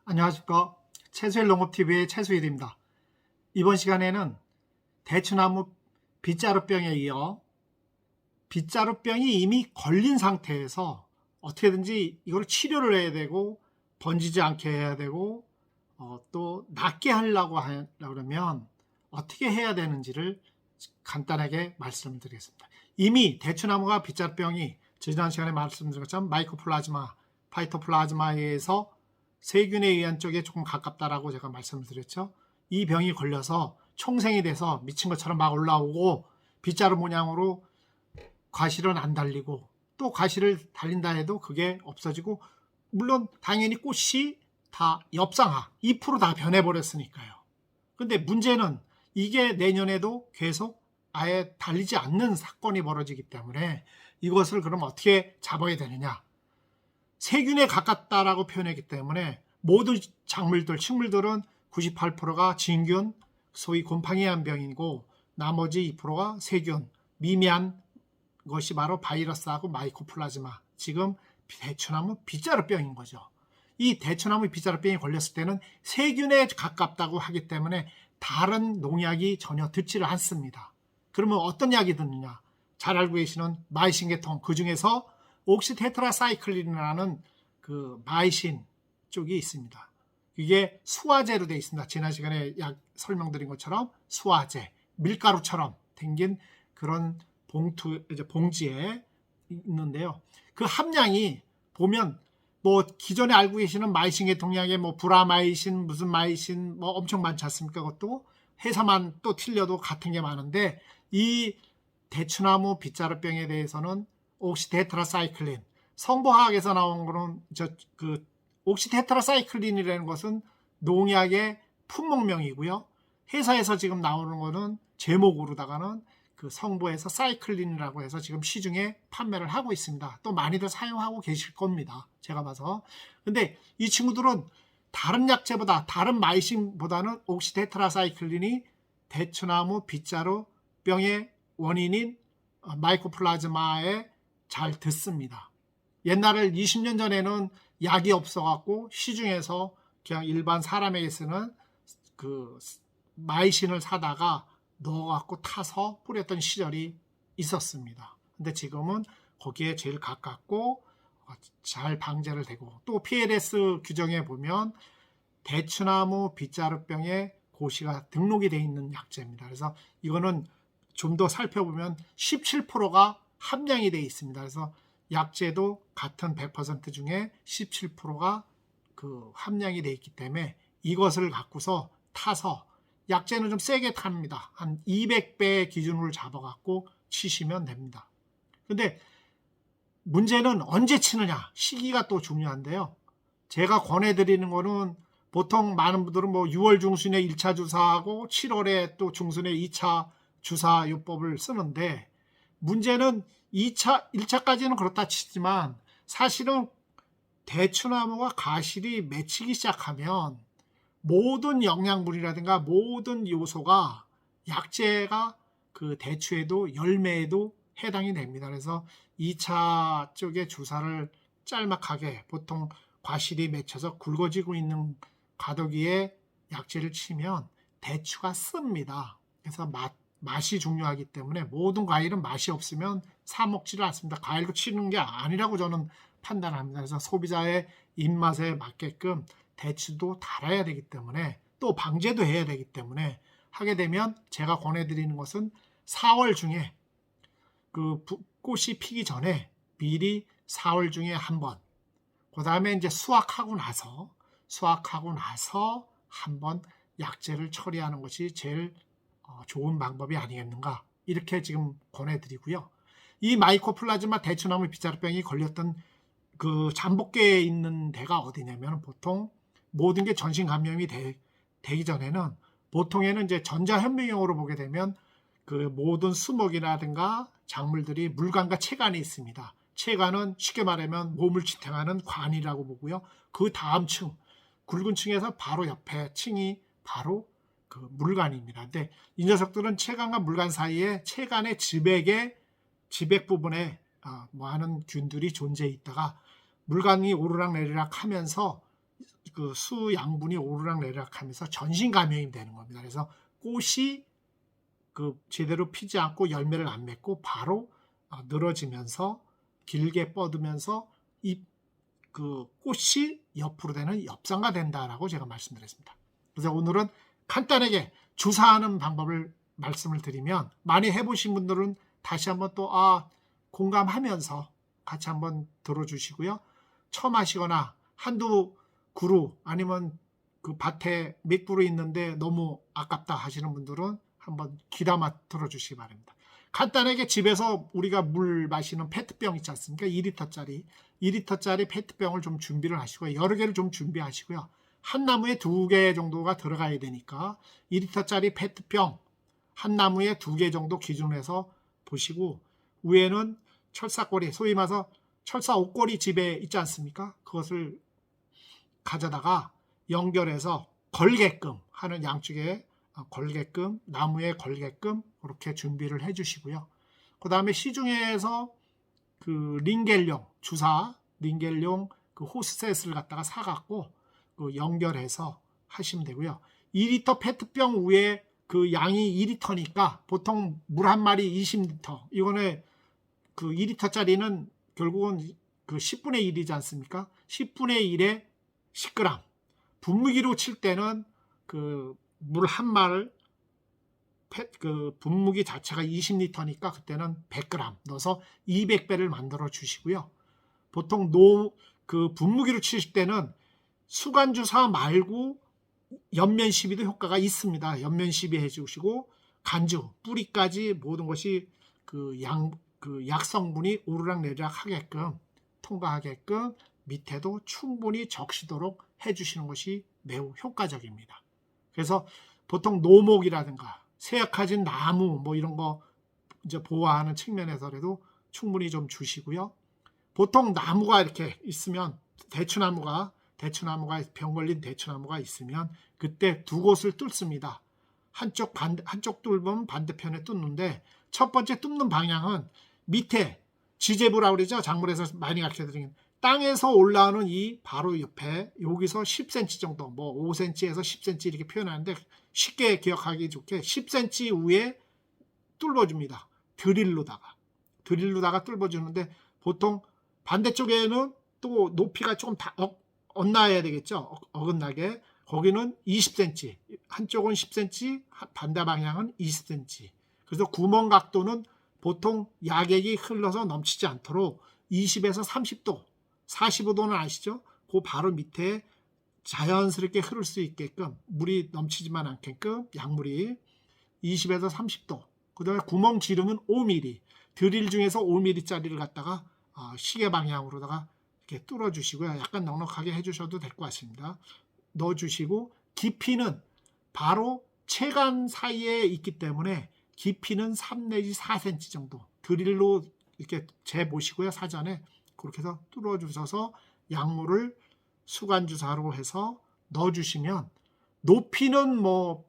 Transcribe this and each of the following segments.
안녕하십니까. 채수일 농업TV의 채수일입니다. 이번 시간에는 대추나무 빗자루병에 이어 빗자루병이 이미 걸린 상태에서 어떻게든지 이걸 치료를 해야 되고 번지지 않게 해야 되고 또 낫게 하려고 그러면 어떻게 해야 되는지를 간단하게 말씀을 드리겠습니다. 이미 대추나무가 빗자루병이 지난 시간에 말씀드린 것처럼 마이코플라즈마, 파이토플라즈마에 의해서 세균에 의한 쪽에 조금 가깝다라고 제가 말씀을 드렸죠. 이 병이 걸려서 총생이 돼서 미친 것처럼 막 올라오고 빗자루 모양으로 과실은 안 달리고 또 과실을 달린다 해도 그게 없어지고 물론 당연히 꽃이 다 엽상화, 잎으로 다 변해버렸으니까요. 근데 문제는 이게 내년에도 계속 아예 달리지 않는 사건이 벌어지기 때문에 이것을 그럼 어떻게 잡아야 되느냐. 세균에 가깝다라고 표현했기 때문에 모든 작물들, 식물들은 98%가 진균, 소위 곰팡이한 병이고 나머지 2%가 세균, 미미한 것이 바로 바이러스하고 마이코플라즈마, 지금 대추나무 빗자루병인 거죠. 이 대추나무 빗자루병이 걸렸을 때는 세균에 가깝다고 하기 때문에 다른 농약이 전혀 듣지를 않습니다. 그러면 어떤 약이 듣느냐? 잘 알고 계시는 마이신 계통, 그 중에서 옥시테트라사이클린이라는 그 마이신 쪽이 있습니다. 이게 수화제로 되어 있습니다. 지난 시간에 약 설명드린 것처럼 수화제, 밀가루처럼 생긴 그런 봉지에 있는데요. 그 함량이 보면 뭐 기존에 알고 계시는 마이신 계통약에 뭐 브라마이신, 무슨 마이신 뭐 엄청 많지 않습니까? 그것도 회사만 또 틀려도 같은 게 많은데 이 대추나무 빗자루병에 대해서는 옥시테트라사이클린, 성보화학에서 나온 거는 옥시테트라사이클린이라는 것은 농약의 품목명이고요. 회사에서 지금 나오는 거는 제목으로다가는 그 성보에서 사이클린이라고 해서 지금 시중에 판매를 하고 있습니다. 또 많이들 사용하고 계실 겁니다. 제가 봐서. 근데 이 친구들은 다른 약재보다, 다른 마이신보다는 옥시테트라사이클린이 대추나무 빗자루병의 원인인 마이코플라즈마에 잘 듣습니다. 옛날에 20년 전에는 약이 없어갖고 시중에서 그냥 일반 사람에게 쓰는 그 마이신을 사다가 넣어갖고 타서 뿌렸던 시절이 있었습니다. 근데 지금은 거기에 제일 가깝고 잘 방제를 되고 또 PLS 규정에 보면 대추나무 빗자루병에 고시가 등록이 되어 있는 약재입니다. 그래서 이거는 좀 더 살펴보면 17%가 함량이 되어 있습니다. 그래서 약재도 같은 100% 중에 17%가 그 함량이 되어 있기 때문에 이것을 갖고서 타서 약재는 좀 세게 탑니다. 한 200배 기준으로 잡아갖고 치시면 됩니다. 근데 문제는 언제 치느냐, 시기가 또 중요한데요. 제가 권해드리는 거는 보통 많은 분들은 뭐 6월 중순에 1차 주사하고 7월에 또 중순에 2차 주사 요법을 쓰는데 문제는 1차까지는 그렇다 치지만 사실은 대추나무가 가실이 맺히기 시작하면 모든 영양분이라든가 모든 요소가 약재가 그 대추에도 열매에도 해당이 됩니다. 그래서 2차 쪽에 주사를 짤막하게 보통 과실이 맺혀서 굵어지고 있는 가더기에 약재를 치면 대추가 씁니다. 그래서 맛이 중요하기 때문에 모든 과일은 맛이 없으면 사 먹지를 않습니다. 과일로 치는 게 아니라고 저는 판단합니다. 그래서 소비자의 입맛에 맞게끔 대추도 달아야 되기 때문에 또 방제도 해야 되기 때문에 하게 되면 제가 권해드리는 것은 4월 중에 그 꽃이 피기 전에 미리 4월 중에 한 번, 그 다음에 이제 수확하고 나서 한번 약재를 처리하는 것이 제일 좋은 방법이 아니겠는가, 이렇게 지금 권해드리고요. 이 마이코플라즈마 대추나무 빗자루병이 걸렸던 그 잠복계에 있는 데가 어디냐면 보통 모든 게 전신 감염이 되기 전에는 보통에는 이제 전자현미경으로 보게 되면 그 모든 수목이라든가 작물들이 물관과 체관이 있습니다. 체관은 쉽게 말하면 몸을 지탱하는 관이라고 보고요. 그 다음 층, 굵은 층에서 바로 옆에 층이 바로 그 물관입니다. 근데 이 녀석들은 체관과 물관 사이에 체관의 지백 부분에 뭐 하는 균들이 존재해 있다가 물관이 오르락내리락 하면서 그 수 양분이 오르락내리락하면서 전신 감염이 되는 겁니다. 그래서 꽃이 그 제대로 피지 않고 열매를 안 맺고 바로 늘어지면서 길게 뻗으면서 그 꽃이 옆으로 되는 엽산가 된다라고 제가 말씀드렸습니다. 그래서 오늘은 간단하게 주사하는 방법을 말씀을 드리면, 많이 해보신 분들은 다시 한번 또 공감하면서 같이 한번 들어주시고요. 처음 하시거나 한두 그루 아니면 그 밭에 몇 그루 있는데 너무 아깝다 하시는 분들은 한번 귀담아 들어주시기 바랍니다. 간단하게 집에서 우리가 물 마시는 페트병 있지 않습니까? 2리터짜리 페트병을 좀 준비를 하시고요. 여러 개를 좀 준비하시고요. 한 나무에 2개 정도가 들어가야 되니까 2리터짜리 페트병 한 나무에 2개 정도 기준으로 해서 보시고, 위에는 철사꼬리, 소위 말해서 철사 옷걸이 집에 있지 않습니까? 그것을 가져다가 연결해서 걸게끔 하는, 양쪽에 걸게끔, 나무에 걸게끔 그렇게 준비를 해 주시고요. 그 다음에 시중에서 그 링겔용 주사, 링겔용 그 호스셋을 갖다가 사갖고 그 연결해서 하시면 되고요. 2리터 페트병 위에 그 양이 2리터니까 보통 물 한 마리 20리터. 이거는 그 2리터짜리는 결국은 그 10분의 1이지 않습니까? 10분의 1에 10g. 분무기로 칠 때는 그 물 한 말을 그 분무기 자체가 20리터니까 그때는 100g 넣어서 200배를 만들어 주시고요. 보통 그 분무기로 치실 때는 수간주사 말고 옆면 시비도 효과가 있습니다. 옆면 시비 해주시고 간주, 뿌리까지 모든 것이 그 약 성분이 오르락내리락 하게끔, 통과하게끔 밑에도 충분히 적시도록 해주시는 것이 매우 효과적입니다. 그래서 보통 노목이라든가 쇠약해진 나무 뭐 이런 거 이제 보호하는 측면에서라도 충분히 좀 주시고요. 보통 나무가 이렇게 있으면 대추나무가 병 걸린 대추나무가 있으면 그때 두 곳을 뚫습니다. 한쪽 뚫으면 반대편에 뚫는데, 첫 번째 뚫는 방향은 밑에 지제부라고 그러죠. 작물에서 많이 가르쳐드리는 땅에서 올라오는 이 바로 옆에 여기서 10cm 정도, 뭐 5cm에서 10cm 이렇게 표현하는데 쉽게 기억하기 좋게 10cm 위에 뚫어줍니다. 드릴로다가 뚫어주는데, 보통 반대쪽에는 또 높이가 조금 엇나야 되겠죠. 어긋나게. 거기는 20cm, 한쪽은 10cm, 반대 방향은 20cm. 그래서 구멍 각도는 보통 약액이 흘러서 넘치지 않도록 20에서 30도, 45도는 아시죠? 그 바로 밑에 자연스럽게 흐를 수 있게끔, 물이 넘치지만 않게끔 약물이 20에서 30도. 그 다음에 구멍 지름은 5mm, 드릴 중에서 5mm짜리를 갖다가 시계 방향으로다가 이렇게 뚫어주시고요. 약간 넉넉하게 해주셔도 될 것 같습니다. 넣어주시고, 깊이는 바로 체간 사이에 있기 때문에 깊이는 3 내지 4cm 정도 드릴로 이렇게 재보시고요. 사전에 그렇게 해서 뚫어주셔서 약물을 수간주사로 해서 넣어주시면, 높이는 뭐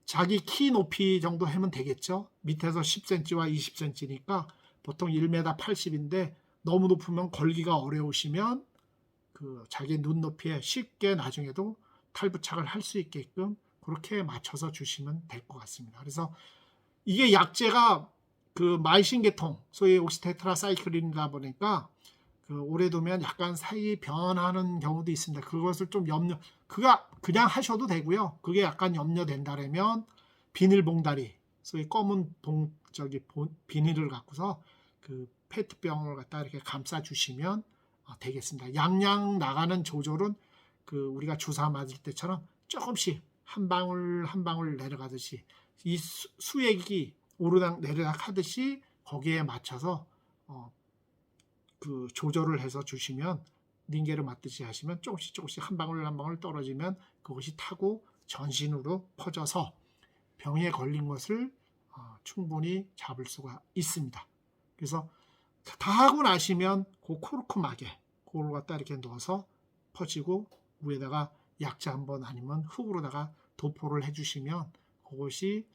자기 키 높이 정도 하면 되겠죠. 밑에서 10cm와 20cm니까 보통 1m 80인데 너무 높으면 걸기가 어려우시면 그 자기 눈높이에 쉽게 나중에도 탈부착을 할 수 있게끔 그렇게 맞춰서 주시면 될 것 같습니다. 그래서 이게 약재가 그 마이신 계통, 소위 옥시테트라사이클린이다 보니까 그 오래 두면 약간 색이 변하는 경우도 있습니다. 그것을 좀 그냥 하셔도 되고요. 그게 약간 염려된다면 비닐봉다리, 소위 검은 비닐을 갖고서 그 페트병을 갖다 이렇게 감싸 주시면 되겠습니다. 양양 나가는 조절은 그 우리가 주사 맞을 때처럼 조금씩 한 방울 한 방울 내려가듯이, 이 수액이 오르락 내리락 하듯이 거기에 맞춰서 그 조절을 해서 주시면, 링겔을 맞듯이 하시면 조금씩 한 방울 한 방울 떨어지면 그것이 타고 전신으로 퍼져서 병에 걸린 것을 충분히 잡을 수가 있습니다. 그래서 다 하고 나시면 그 코르크막에 그걸 갖다 이렇게 넣어서 퍼지고 위에다가 약재 한번 아니면 흙으로다가 도포를 해주시면 그것이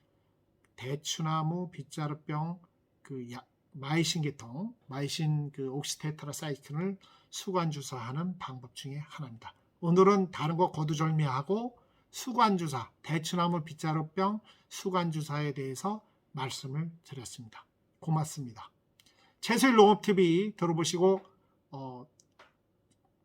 대추나무 빗자루병 그 마이신 그 옥시테트라사이클을 수간주사하는 방법 중에 하나입니다. 오늘은 다른 거 거두절미하고 수관주사, 대추나무 빗자루병 수관주사에 대해서 말씀을 드렸습니다. 고맙습니다. 채소일 농업TV 들어보시고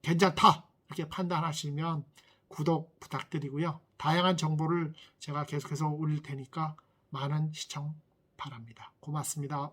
괜찮다 이렇게 판단하시면 구독 부탁드리고요. 다양한 정보를 제가 계속해서 올릴 테니까 많은 시청 바랍니다. 고맙습니다.